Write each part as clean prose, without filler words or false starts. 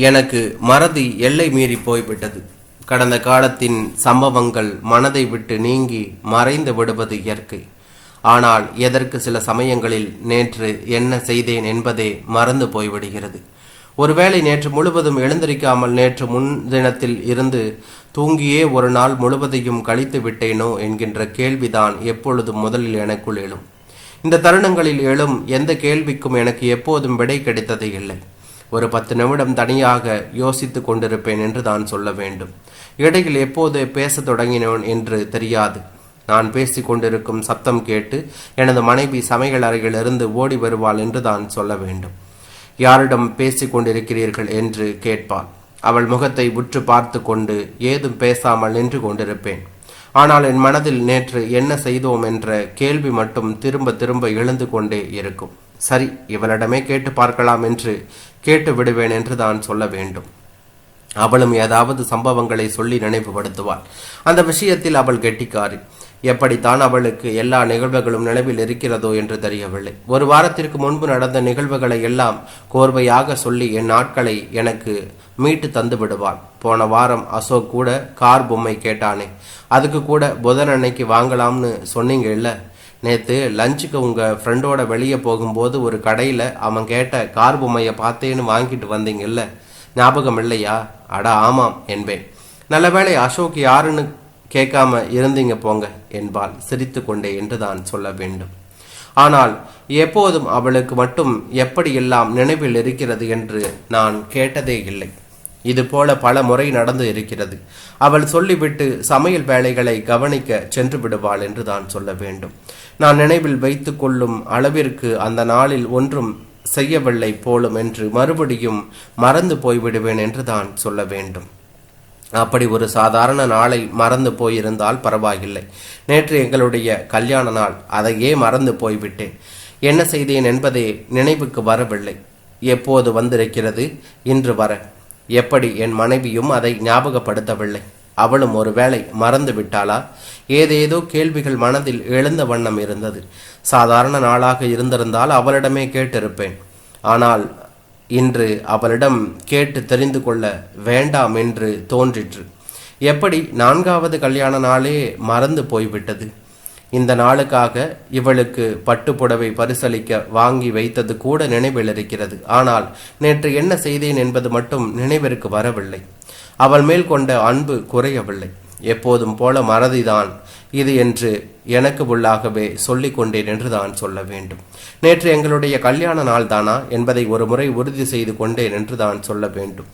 எனக்கு மறதி எல்லை மீறி போய்விட்டது. கடந்த காலத்தின் சம்பவங்கள் மனதை விட்டு நீங்கி மறைந்து விடுவது இயற்கை. ஆனால் எதற்கு சில சமயங்களில் நேற்று என்ன செய்தேன் என்பதே மறந்து போய்விடுகிறது. ஒருவேளை நேற்று முழுவதும் எழுந்திருக்காமல் நேற்று முன்தினத்தில் இருந்து தூங்கியே ஒரு நாள் முழுவதையும் கழித்து விட்டேனோ என்கின்ற கேள்விதான் எப்பொழுதும் முதலில் எனக்குள் எழும். இந்த தருணங்களில் எழும் எந்த கேள்விக்கும் எனக்கு எப்போதும் விடை கிடைத்ததே இல்லை. ஒரு 10 நிமிடம் தனியாக யோசித்து கொண்டிருப்பேன் என்று தான் சொல்ல வேண்டும். இடையில் எப்போது பேச தொடங்கினோன் என்று தெரியாது. நான் பேசி கொண்டிருக்கும் சத்தம் கேட்டு எனது மனைவி சமையல் அறையிலிருந்து ஓடி வருவாள் என்று தான் சொல்ல வேண்டும். யாரிடம் பேசி கொண்டிருக்கிறீர்கள் என்று கேட்பாள். அவள் முகத்தை உற்று பார்த்து கொண்டு ஏதும் பேசாமல் நின்று கொண்டிருப்பேன். ஆனால் என் மனதில் நேற்று என்ன செய்தோம் என்ற கேள்வி மட்டும் திரும்ப திரும்ப எழுந்து கொண்டே இருக்கும். சரி, இவளிடமே கேட்டு பார்க்கலாம் என்று கேட்டு விடுவேன் என்று தான் சொல்ல வேண்டும். அவளும் ஏதாவது சம்பவங்களை சொல்லி நினைவுபடுத்துவாள். அந்த விஷயத்தில் அவள் கெட்டிக்காரி. எப்படித்தான் அவளுக்கு எல்லா நிகழ்வுகளும் நினைவில் இருக்கிறதோ என்று தெரியவில்லை. ஒரு வாரத்திற்கு முன்பு நடந்த நிகழ்வுகளை எல்லாம் கோர்வையாக சொல்லி என் நாட்களை எனக்கு மீட்டு தந்து விடுவாள். போன வாரம் அசோக் கூட கார் பொம்மை கேட்டானே, அதுக்கு கூட புதன் அன்னைக்கு வாங்கலாம்னு சொன்னீங்க இல்ல. நேற்று லஞ்சுக்கு உங்கள் ஃப்ரெண்டோட வெளியே போகும்போது ஒரு கடையில் அவன் கேட்ட கார் பொம்மையை பார்த்தேன்னு வாங்கிட்டு வந்தீங்கல்ல, ஞாபகம் இல்லையா? அடா ஆமாம் என்பேன். நல்ல வேளை அசோக் யாருன்னு கேட்காம இருந்தீங்க போங்க என்பாள் சிரித்து கொண்டே என்று தான் சொல்ல வேண்டும். ஆனால் எப்போதும் அவளுக்கு மட்டும் எப்படியெல்லாம் நினைவில் இருக்கிறது என்று நான் கேட்டதே இல்லை. இது போல பல முறை நடந்து இருக்கிறது. அவள் சொல்லிவிட்டு சமையல் வேலைகளை கவனிக்க சென்று விடுவாள் என்று தான் சொல்ல வேண்டும். நான் நினைவில் வைத்து கொள்ளும் அளவிற்கு அந்த நாளில் ஒன்றும் செய்யவில்லை போலும் என்று மறுபடியும் மறந்து போய்விடுவேன் என்று தான் சொல்ல வேண்டும். அப்படி ஒரு சாதாரண நாளை மறந்து போயிருந்தால் பரவாயில்லை. நேற்று எங்களுடைய கல்யாண நாள், அதையே மறந்து போய்விட்டேன். என்ன செய்தேன் என்பதே நினைவுக்கு வரவில்லை. எப்போது வந்திருக்கிறது இன்று வர. எப்படி என் மனைவியும் அதை ஞாபகப்படுத்தவில்லை. அவளும் ஒருவேளை மறந்து விட்டாளா? ஏதேதோ கேள்விகள் மனதில் எழுந்த வண்ணம் இருந்தது. சாதாரண நாளாக இருந்திருந்தால் அவளிடமே கேட்டிருப்பேன். ஆனால் இன்று அவளிடம் கேட்டு தெரிந்து கொள்ள வேண்டாம் என்று தோன்றிற்று. எப்படி 4வது கல்யாண நாளே மறந்து போய்விட்டது. இந்த நாளுக்காக இவளுக்கு பட்டுப்புடவை பரிசளிக்க வாங்கி வைத்தது கூட நினைவில் இருக்கிறது. ஆனால் நேற்று என்ன செய்தேன் என்பது மட்டும் நினைவிற்கு வரவில்லை. அவள் மேல் கொண்ட அன்பு குறையவில்லை. எப்போதும் போல மறதிதான் இது என்று எனக்கு உள்ளாகவே சொல்லிக் கொண்டேன் என்று தான் சொல்ல வேண்டும். நேற்று எங்களுடைய கல்யாண நாள் தானா என்பதை ஒரு முறை உறுதி செய்து கொண்டேன் என்று தான் சொல்ல வேண்டும்.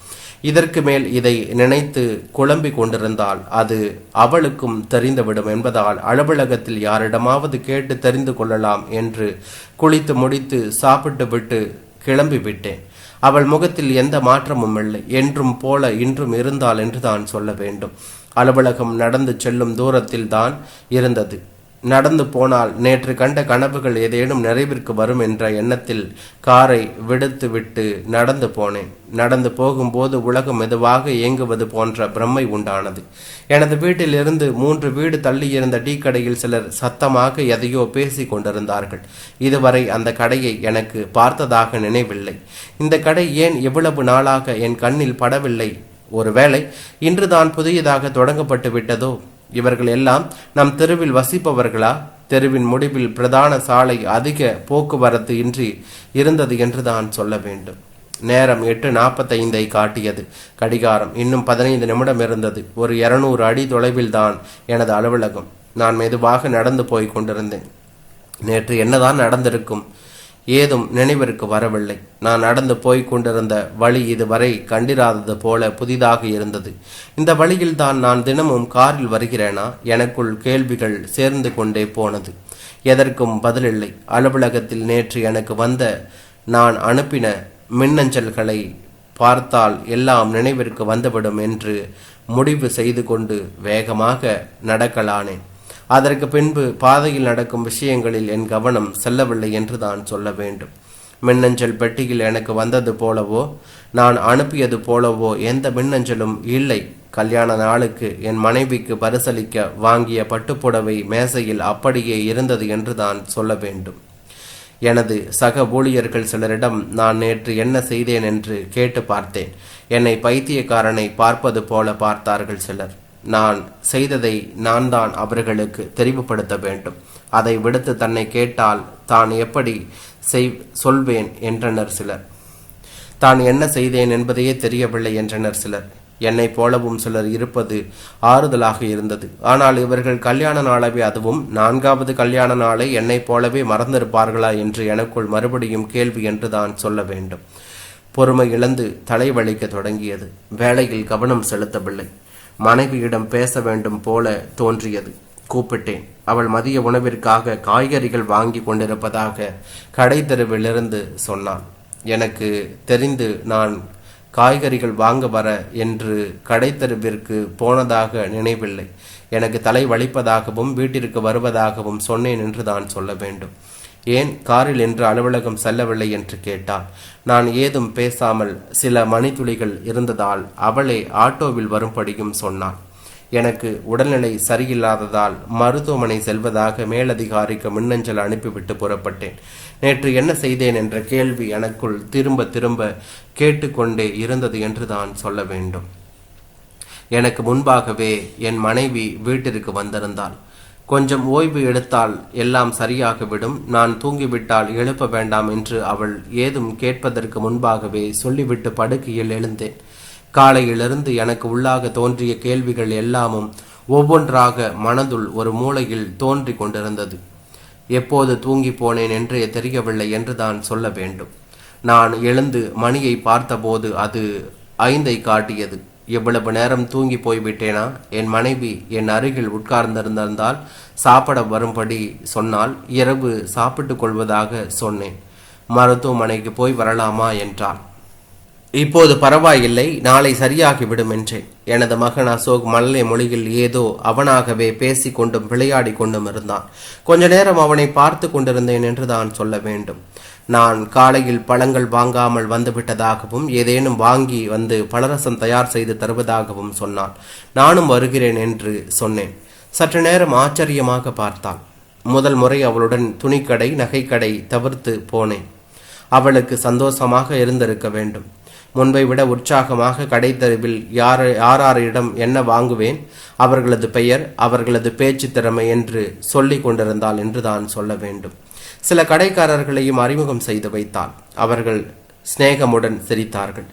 இதற்கு மேல் இதை நினைத்து குழம்பி கொண்டிருந்தால் அது அவளுக்கும் தெரிந்துவிடும் என்பதால் அலுவலகத்தில் யாரிடமாவது கேட்டு தெரிந்து கொள்ளலாம் என்று குளித்து முடித்து சாப்பிட்டு விட்டு கிளம்பி விட்டேன். அவள் முகத்தில் எந்த மாற்றமும் இல்லை. என்றும் போல இன்றும் இருந்தாள் என்று தான் சொல்ல வேண்டும். அலுவலகம் நடந்து செல்லும் தூரத்தில் தான் இருந்தது. நடந்து போனால் நேற்று கண்ட கனவுகள் ஏதேனும் நிறைவிற்கு வரும் என்ற எண்ணத்தில் காரை விடுத்து விட்டு நடந்து போனேன். நடந்து போகும்போது உலகம் மெதுவாக இயங்குவது போன்ற பிரமை உண்டானது. எனது வீட்டில் இருந்து 3 வீடு தள்ளியிருந்த டீ கடையில் சிலர் சத்தமாக எதையோ பேசி கொண்டிருந்தார்கள். இதுவரை அந்த கடையை எனக்கு பார்த்ததாக நினைவில்லை. இந்த கடை ஏன் இவ்வளவு நாளாக என் கண்ணில் படவில்லை? ஒருவேளை இன்றுதான் புதியதாக தொடங்கப்பட்டு விட்டதோ? இவர்கள் எல்லாம் நம் தெருவில் வசிப்பவர்களா? தெருவின் முடிவில் பிரதான சாலை அதிக போக்குவரத்து இன்றி இருந்தது என்று தான் சொல்ல வேண்டும். நேரம் 8:45 காட்டியது. கடிகாரம் இன்னும் 15 நிமிடம் இருந்தது. ஒரு 200 அடி தொலைவில் தான் எனது அலுவலகம். நான் மெதுவாக நடந்து போய் கொண்டிருந்தேன். நேற்று என்னதான் நடந்திருக்கும்? ஏதும் நினைவிற்கு வரவில்லை. நான் நடந்து போய் கொண்டிருந்த வழி இதுவரை கண்டிராதது போல புதிதாக இருந்தது. இந்த வழியில் தான் நான் தினமும் காரில் வருகிறேனா? எனக்குள் கேள்விகள் சேர்ந்து கொண்டே போனது. எதற்கும் பதிலில்லை. அலுவலகத்தில் நேற்று எனக்கு வந்த நான் அனுப்பின மின்னஞ்சல்களை பார்த்தால் எல்லாம் நினைவிற்கு வந்துவிடும் என்று முடிவு செய்து கொண்டு வேகமாக நடக்கலானேன். அதற்கு பின்பு பாதையில் நடக்கும் விஷயங்களில் என் கவனம் செல்லவில்லை என்று தான் சொல்ல வேண்டும். மின்னஞ்சல் பெட்டியில் எனக்கு வந்தது போலவோ நான் அனுப்பியது போலவோ எந்த மின்னஞ்சலும் இல்லை. கல்யாண நாளுக்கு என் மனைவிக்கு பரிசளிக்க வாங்கிய பட்டுப்புடவை மேசையில் அப்படியே இருந்தது என்று தான் சொல்ல வேண்டும். எனது சக ஊழியர்கள் சிலரிடம் நான் நேற்று என்ன செய்தேன் என்று கேட்டு பார்த்தேன். என்னை பைத்தியக்காரனை பார்ப்பது போல பார்த்தார்கள் சிலர். நான் செய்ததை நான் தான் அவர்களுக்கு தெரிவுபடுத்த வேண்டும். அதை விடுத்து தன்னை கேட்டால் தான் எப்படி சொல்வேன் என்றனர் சிலர். தான் என்ன செய்தேன் என்பதையே தெரியவில்லை என்றனர் சிலர். என்னை போலவும் சிலர் இருப்பது ஆறுதலாக இருந்தது. ஆனால் இவர்கள் கல்யாண நாளவே, அதுவும் 4வது கல்யாண நாளை என்னை போலவே மறந்திருப்பார்களா என்று எனக்குள் மறுபடியும் கேள்வி என்று தான் சொல்ல வேண்டும். பொறுமை இழந்து தலைவலிக்க தொடங்கியது. வேலையில் கவனம் செலுத்தவில்லை. மனைவியிடம் பேச வேண்டும் போல தோன்றியது. கூப்பிட்டேன். அவள் மதிய உணவிற்காக காய்கறிகள் வாங்கி கொண்டிருப்பதாக கடை தெருவிலிருந்து சொன்னாள். எனக்கு தெரிந்து நான் காய்கறிகள் வாங்க வர என்று கடை தெருவிற்கு போனதாக நினைவில்லை. எனக்கு தலை வலிப்பதாகவும் வீட்டிற்கு வருவதாகவும் சொன்னேன் என்று தான் சொல்ல வேண்டும். ஏன் காரில் என்று அலுவலகம் செல்லவில்லை என்று கேட்டாள். நான் ஏதும் பேசாமல் சில மணித்துளிகள் இருந்ததால் அவளே ஆட்டோவில் வரும்படியும் சொன்னாள். எனக்கு உடல்நிலை சரியில்லாததால் மருத்துவமனை செல்வதாக மேலதிகாரிக்கு மின்னஞ்சல் அனுப்பிவிட்டு புறப்பட்டேன். நேற்று என்ன செய்தேன் என்ற கேள்வி எனக்குள் திரும்ப திரும்ப கேட்டுக்கொண்டே இருந்தது என்று தான் சொல்ல வேண்டும். எனக்கு முன்பாகவே என் மனைவி வீட்டிற்கு வந்திருந்தாள். கொஞ்சம் ஓய்வு எடுத்தால் எல்லாம் சரியாகிவிடும், நான் தூங்கிவிட்டால் எழுப்ப வேண்டாம் என்று அவள் ஏதும் கேட்பதற்கு முன்பாகவே சொல்லிவிட்டு படுக்கையில் எழுந்தேன். காலையிலிருந்து எனக்கு உள்ளாக தோன்றிய கேள்விகள் எல்லாமும் ஒவ்வொன்றாக மனதுள் ஒரு மூலையில் தோன்றி கொண்டிருந்தது. எப்போது தூங்கி போனேன் என்றே தெரியவில்லை என்று தான் சொல்ல வேண்டும். நான் எழுந்து மணியை பார்த்தபோது அது 5ஐ காட்டியது. எவ்வளவு நேரம் தூங்கி போய்விட்டேனா? என் மனைவி என் அருகில் உட்கார்ந்திருந்தால் சாப்பிட வரும்படி சொன்னால் இரவு சாப்பிட்டு கொள்வதாக சொன்னேன். மருத்துவமனைக்கு போய் வரலாமா என்றாள். இப்போது பரவாயில்லை, நாளை சரியாகிவிடும் என்றேன். எனது மகன் அசோக் மல்லை மொழியில் ஏதோ அவனாகவே பேசிக் கொண்டும் விளையாடி கொண்டும் இருந்தான். கொஞ்ச நேரம் அவனை பார்த்து கொண்டிருந்தேன் என்று தான் சொல்ல வேண்டும். நான் காலையில் பழங்கள் வாங்காமல் வந்துவிட்டதாகவும் ஏதேனும் வாங்கி வந்து பலரசம் தயார் செய்து தருவதாகவும் சொன்னான். நானும் வருகிறேன் என்று சொன்னேன். சற்று நேரம் ஆச்சரியமாக பார்த்தாள். முதல் முறை அவளுடன் துணிக்கடை நகைக்கடை தவிர்த்து போனேன். அவளுக்கு சந்தோஷமாக இருந்திருக்க வேண்டும். முன்பை விட உற்சாகமாக கடை தெருவில் யாரிடம் என்ன வாங்குவேன், அவர்களது பெயர், அவர்களது பேச்சு திறமை என்று சொல்லிக் கொண்டிருந்தாள் என்று தான் சொல்ல வேண்டும். சில கடைக்காரர்களையும் அறிமுகம் செய்து வைத்தாள். அவர்கள் சிநேகமுடன் சிரித்தார்கள்.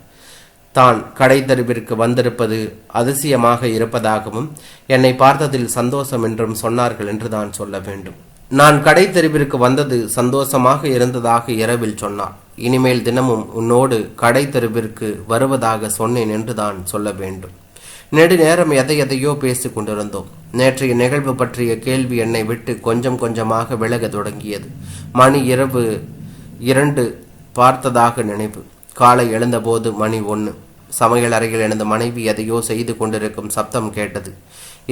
தான் கடை தெருவிற்கு வந்திருப்பது அதிசயமாக இருப்பதாகவும் என்னை பார்த்ததில் சந்தோஷம் என்றும் சொன்னார்கள் என்று தான் சொல்ல வேண்டும். நான் கடை தெருவிற்கு வந்தது சந்தோஷமாக இருந்ததாக இரவில் சொன்னார். இனிமேல் தினமும் உன்னோடு கடை தெருவிற்கு வருவதாக சொன்னேன் என்று தான் சொல்ல வேண்டும். நெடுநேரம் எதையோ பேசிக் கொண்டிருந்தோம். நேற்றைய நிகழ்வு பற்றிய கேள்வி என்னை விட்டு கொஞ்சம் கொஞ்சமாக விலக தொடங்கியது. மணி இரவு 2 பார்த்ததாக நினைவு. காலை எழுந்தபோது மணி 1. சமையல் அறையில் எனது மனைவி எதையோ செய்து கொண்டிருக்கும் சப்தம் கேட்டது.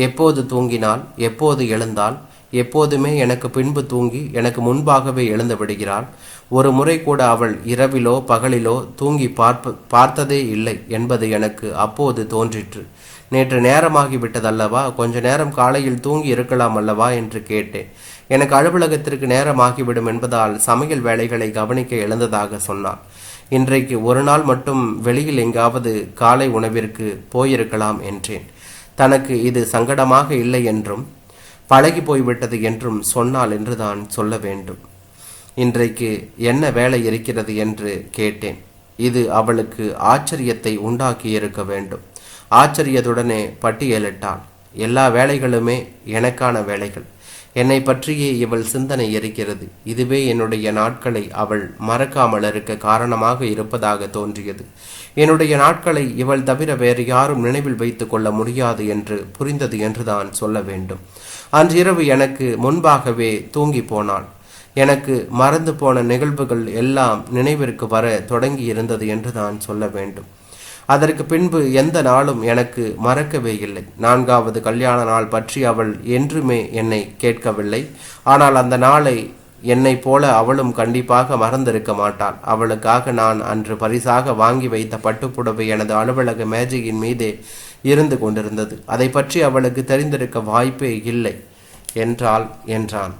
எப்போது தூங்கினாள், எப்போது எழுந்தாள், எப்போதுமே எனக்கு பின்பு தூங்கி எனக்கு முன்பாகவே எழுந்து விடுகிறாள். ஒரு முறை கூட அவள் இரவிலோ பகலிலோ தூங்கி பார்த்ததே இல்லை என்பது எனக்கு அப்போது தோன்றிற்று. நேற்று நேரமாகிவிட்டதல்லவா, கொஞ்ச நேரம் காலையில் தூங்கி இருக்கலாம் அல்லவா என்று கேட்டேன். எனக்கு அலுவலகத்திற்கு நேரமாகிவிடும் என்பதால் சமையல் வேலைகளை கவனிக்க எழுந்ததாக சொன்னாள். இன்றைக்கு ஒரு நாள் மட்டும் வெளியில் எங்காவது காலை உணவிற்கு போயிருக்கலாம் என்றேன். தனக்கு இது சங்கடமாக இல்லை என்றும் பழகி போய்விட்டது என்றும் சொன்னாள் என்று தான் சொல்ல வேண்டும். இன்றைக்கு என்ன வேலை இருக்கிறது என்று கேட்டேன். இது அவளுக்கு ஆச்சரியத்தை உண்டாக்கி இருக்க வேண்டும். ஆச்சரியத்துடனே பட்டியலிட்டாள். எல்லா வேலைகளுமே எனக்கான வேலைகள். என்னை பற்றியே இவள் சிந்தனை இருக்கிறது. இதுவே என்னுடைய நாட்களை அவள் மறக்காமல் இருக்க காரணமாக இருப்பதாக தோன்றியது. என்னுடைய நாட்களை இவள் தவிர வேறு யாரும் நினைவில் வைத்துக் கொள்ள முடியாது என்று புரிந்தது என்று தான் சொல்ல வேண்டும். அன்றிரவு எனக்கு முன்பாகவே தூங்கி போனாள். எனக்கு மறந்து போன நிகழ்வுகள் எல்லாம் நினைவிற்கு வர தொடங்கி இருந்தது என்று தான் சொல்ல வேண்டும். அதற்கு பின்பு எந்த நாளும் எனக்கு மறக்கவே இல்லை. 4வது கல்யாண நாள் பற்றி அவள் என்றுமே என்னை கேட்கவில்லை. ஆனால் அந்த நாளை என்னை போல அவளும் கண்டிப்பாக மறந்திருக்க மாட்டாள். அவளுக்காக நான் அன்று பரிசாக வாங்கி வைத்த பட்டுப்புடவை எனது அலுவலக மேஜையின் மீதே இருந்து கொண்டிருந்தது. அதை பற்றி அவளுக்கு தெரிந்திருக்க வாய்ப்பே இல்லை என்றான்.